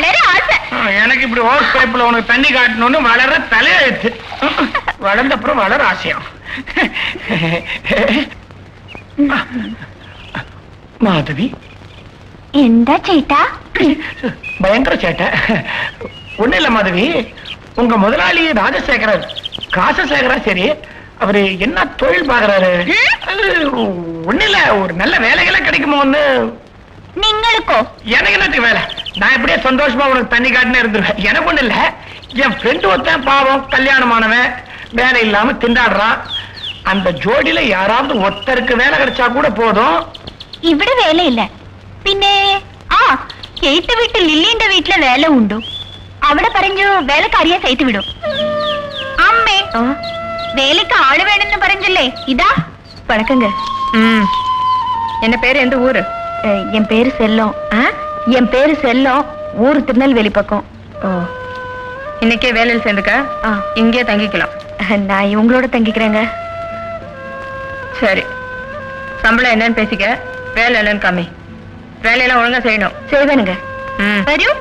வளர ஆசை. எனக்கு இப்படி ஓவர் பைப்ல உனக்கு தண்ணி காட்டணும்னு வளர தலையெழுத்து. வளர்ந்தப்புறம் வளர ஆசையம். மாதவி എന്താ ചേട്ടാ? பயங்கர சேட்டை. ஒண்ணு இல்ல மாதவி, உங்க முதலாளி ராஜசேகரர் காசசேகரா சரி, அவரு என்ன தொழில் பாக்குறாரு? ஒண்ணு இல்ல, ஒரு நல்ல வேலைகளை கிடைக்குமோன்னு. നിങ്ങൾക്കോ? எனக்கு என்னத்துக்கு வேலை? நான் எப்படியே சந்தோஷமா உனக்கு தண்ணி காட்டுன்னு இருந்துருவேன். எனக்கு ஒண்ணு இல்ல, என் ஃப்ரெண்டு ஒருத்தன் பாவம் கல்யாணமானவன் வேலை இல்லாம திண்டாடுறான். அந்த ஜோடியில யாராவது ஒருத்தருக்கு வேலை கிடைச்சா கூட போதும். ഇവിടെ വേലയില്ല. പിന്നെ ആ ചേട്ട വീട്ടിൽ ലില്ലിന്റെ വീട്ടിലെ വേല ഉണ്ടു. അവിടെ പറഞ്ഞു വേലക്കാരിയെ കയറ്റി വിടും. അമ്മേ வேலைக்கு ஆளு வேணும்னு பறஞ்சல்லே. இதா வணக்கங்க. என்ன பேரு, எந்த ஊரு? என் பேரு செல்லம். என் பேரு செல்லம், ஊரு திருநெல்வேலி பக்கம். இன்னைக்கே வேலையில் சேர்ந்துக்க, இங்கே தங்கிக்கலாம். நான் இவங்களோட தங்கிக்கிறேங்க. சரி, சம்பளம் என்னன்னு பேசிக்க, வேலை என்னன்னு காமி. வேலையெல்லாம் ஒழுங்கா செய்யணும். செய்வேனுங்க. வரும்.